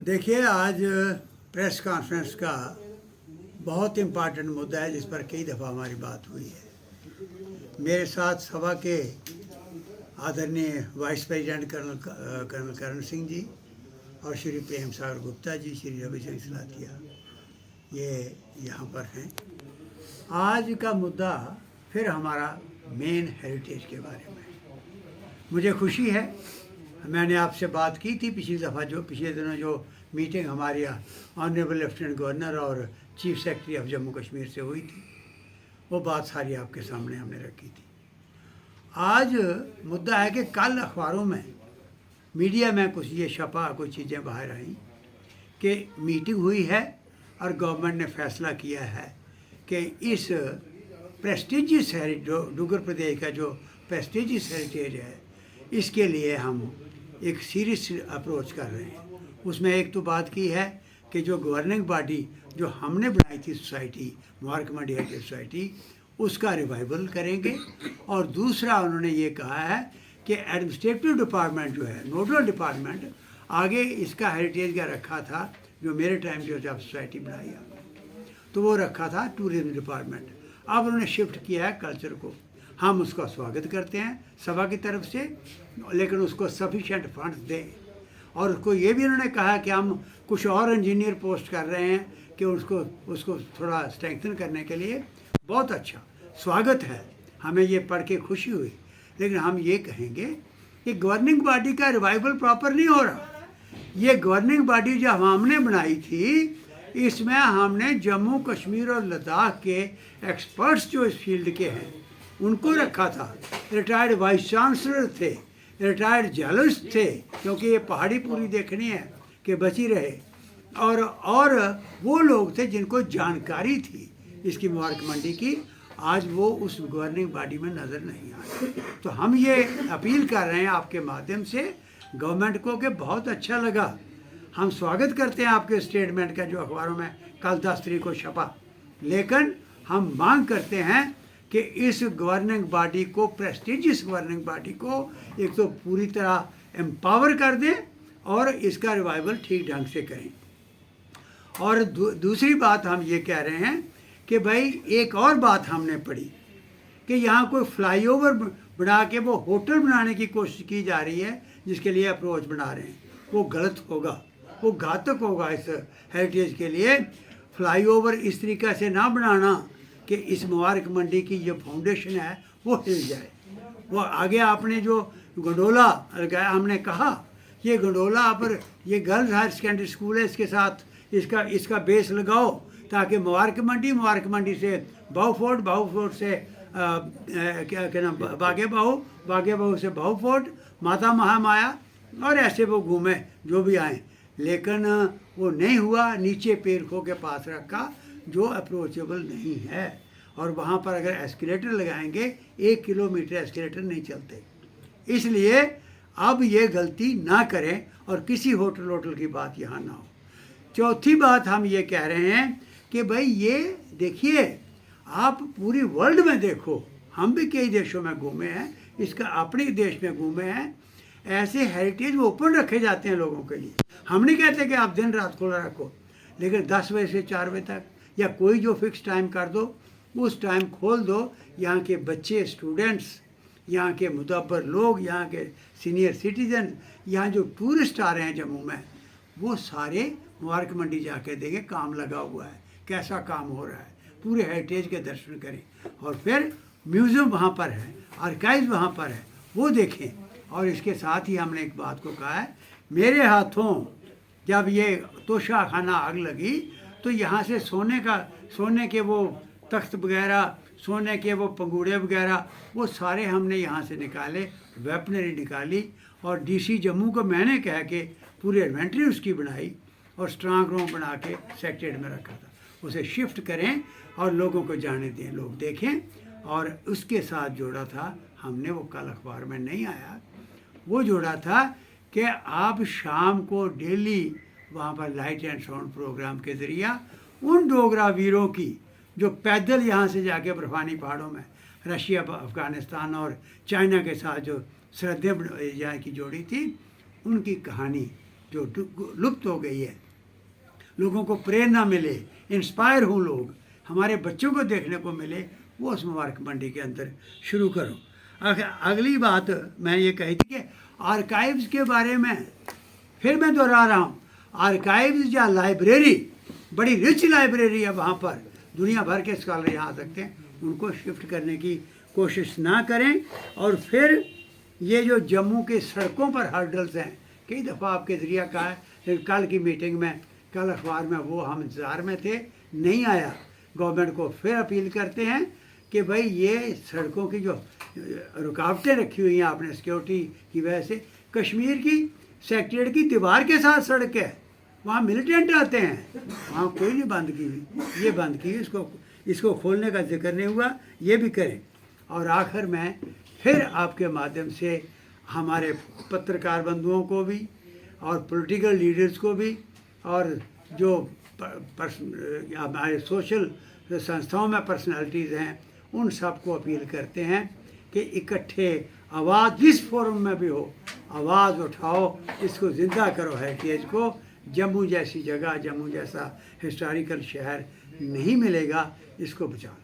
देखिए, आज press conference का बहुत इम्पॉर्टेंट मुद्दा है जिस पर कई दफ़ा हमारी बात हुई है। मेरे साथ सभा के आदरणीय vice president colonel Karan Singh ji और श्री प्रेम सागर गुप्ता जी, श्री रवि सिंह सलाथिया, ये यहाँ पर हैं। आज का मुद्दा फिर हमारा मेन हेरिटेज के बारे में। मुझे खुशी है, मैंने आपसे बात की थी पिछले दिनों जो मीटिंग हमारी ऑनरेबल लेफ्टिनेंट गवर्नर और chief secretary of Jammu Kashmir से हुई थी, वो बात सारी आपके सामने हमने रखी थी। आज मुद्दा है कि कल अखबारों में, मीडिया में कुछ ये छपा, कुछ चीज़ें बाहर आई कि मीटिंग हुई है और गवर्नमेंट ने फैसला किया है कि इस प्रेस्टिजियस डुगर प्रदेश का जो प्रेस्टिजियस हेरिटेज है, इसके लिए हम एक सीरियस अप्रोच कर रहे हैं। उसमें एक तो बात की है कि जो गवर्निंग बॉडी जो हमने बनाई थी society, Mubarak Mandi heritage society, उसका रिवाइवल करेंगे। और दूसरा उन्होंने ये कहा है कि एडमिनिस्ट्रेटिव डिपार्टमेंट जो है, नोडल डिपार्टमेंट, आगे इसका हेरिटेज का रखा था, जो मेरे टाइम जो जब सोसाइटी बनाई है तो वो रखा था टूरिज्म डिपार्टमेंट। अब उन्होंने शिफ्ट किया है कल्चर को। हम उसका स्वागत करते हैं सभा की तरफ से, लेकिन उसको सफिशेंट फंड्स दें। और उसको ये भी उन्होंने कहा कि हम कुछ और इंजीनियर पोस्ट कर रहे हैं कि उसको थोड़ा स्ट्रेंथन करने के लिए। बहुत अच्छा, स्वागत है, हमें ये पढ़ के खुशी हुई। लेकिन हम ये कहेंगे कि गवर्निंग बॉडी का रिवाइवल प्रॉपर नहीं हो रहा। ये गवर्निंग बॉडी जो हमने बनाई थी, इसमें हमने जम्मू कश्मीर और लद्दाख के एक्सपर्ट्स जो इस फील्ड के हैं उनको रखा था। रिटायर्ड वाइस चांसलर थे, रिटायर्ड जर्नलिस्ट थे, क्योंकि ये पहाड़ी पूरी देखनी है कि बची रहे। और वो लोग थे जिनको जानकारी थी इसकी मुबारक मंडी की। आज वो उस गवर्निंग बॉडी में नज़र नहीं आ रहे। तो हम ये अपील कर रहे हैं आपके माध्यम से गवर्नमेंट को कि बहुत अच्छा लगा, हम स्वागत करते हैं आपके स्टेटमेंट का जो अखबारों में कल 10 तारीख को छपा, लेकिन हम मांग करते हैं कि इस गवर्निंग बॉडी को, प्रेस्टिजियस गवर्निंग बॉडी को, एक तो पूरी तरह एम्पावर कर दें और इसका रिवाइवल ठीक ढंग से करें। और दूसरी बात हम ये कह रहे हैं कि भाई, एक और बात हमने पढ़ी कि यहाँ कोई फ्लाईओवर बना के वो होटल बनाने की कोशिश की जा रही है, जिसके लिए अप्रोच बना रहे हैं। वो गलत होगा, वो घातक होगा इस हेरिटेज के लिए। फ्लाईओवर इस तरीक़े से ना बनाना कि इस मुबारक मंडी की जो फाउंडेशन है वो हिल जाए। वो आगे आपने जो गंडोला लगाया, हमने कहा ये गंडोला पर ये गर्ल्स हायर सेकेंडरी स्कूल है, इसके साथ इसका बेस लगाओ ताकि मुबारक मंडी से बाहू से क्या नाम, बागे बाहू से बाहू फोर्ट, माता महामाया, और ऐसे वो घूमे जो भी आए। लेकिन वो नहीं हुआ, नीचे पेरखों के पास रखा जो अप्रोचेबल नहीं है। और वहाँ पर अगर एस्केलेटर लगाएंगे, 1 किलोमीटर एस्केलेटर नहीं चलते। इसलिए अब ये गलती ना करें और किसी होटल की बात यहाँ ना हो। चौथी बात हम ये कह रहे हैं कि भाई, ये देखिए, आप पूरी वर्ल्ड में देखो, हम भी कई देशों में घूमे हैं, इसका अपने देश में घूमे हैं, ऐसे हेरिटेज ओपन रखे जाते हैं लोगों के लिए। हम नहीं कहते कि आप दिन रात खुला रखो, लेकिन 10 बजे से 4 बजे तक या कोई जो फिक्स टाइम कर दो, उस टाइम खोल दो। यहाँ के बच्चे, स्टूडेंट्स, यहाँ के मुदब्बर लोग, यहाँ के सीनियर सिटीजन, यहाँ जो टूरिस्ट आ रहे हैं जम्मू में, वो सारे मुबारक मंडी जाके देखें काम लगा हुआ है, कैसा काम हो रहा है, पूरे हेरिटेज के दर्शन करें। और फिर म्यूज़ियम वहाँ पर है, आर्काइव वहाँ पर है, वो देखें। और इसके साथ ही हमने एक बात को कहा है, मेरे हाथों जब ये तोशा खाना आग लगी तो यहाँ से सोने के वो तख्त वगैरह, सोने के वो पंगूड़े वगैरह, वो सारे हमने यहाँ से निकाले, वेपनरी निकाली। और डीसी जम्मू को मैंने कह के पूरी इन्वेंट्री उसकी बनाई और स्ट्रांग रूम बना के सेक्रेटरीट में रखा था। उसे शिफ्ट करें और लोगों को जाने दें, लोग देखें। और उसके साथ जोड़ा था हमने, वो कल अखबार में नहीं आया, वो जोड़ा था कि आप शाम को डेली वहाँ पर लाइट एंड साउंड प्रोग्राम के ज़रिए उन डोगरा वीरों की जो पैदल यहाँ से जाके बर्फानी पहाड़ों में रशिया, अफ़गानिस्तान और चाइना के साथ जो सरहदें यहाँ की जोड़ी थी, उनकी कहानी जो लुप्त हो गई है, लोगों को प्रेरणा मिले, इंस्पायर हों लोग, हमारे बच्चों को देखने को मिले, वो उस मुबारक मंडी के अंदर शुरू करो। अगली बात मैं ये कही थी कि आर्काइव्स के बारे में फिर मैं दोहरा रहा हूँ, आर्काइव्स या लाइब्रेरी, बड़ी रिच लाइब्रेरी है वहाँ पर, दुनिया भर के स्कॉलर यहाँ आ सकते हैं, उनको शिफ्ट करने की कोशिश ना करें। और फिर ये जो जम्मू के सड़कों पर हर्डल्स हैं, कई दफ़ा आपके ज़रिया कहा है, लेकिन कल की मीटिंग में, कल अखबार में वो हम इंतज़ार में थे, नहीं आया। गवर्नमेंट को फिर अपील करते हैं कि भाई ये सड़कों की जो रुकावटें रखी हुई हैं आपने सिक्योरिटी की वजह से, कश्मीर की सेक्रेटरीट की दीवार के साथ सड़क है, वहाँ मिलिटेंट आते हैं, वहाँ कोई नहीं बंद की हुई, ये बंद की हुई, इसको खोलने का जिक्र नहीं हुआ, ये भी करें। और आखिर में फिर आपके माध्यम से हमारे पत्रकार बंधुओं को भी और पॉलिटिकल लीडर्स को भी और जो हमारे सोशल संस्थाओं में पर्सनालिटीज़ हैं, उन सब को अपील करते हैं कि इकट्ठे आवाज़ जिस फोरम में भी हो, आवाज़ उठाओ, इसको ज़िंदा करो, हेरिटेज को। जम्मू जैसी जगह, जम्मू जैसा हिस्टोरिकल शहर नहीं मिलेगा, इसको बचाओ।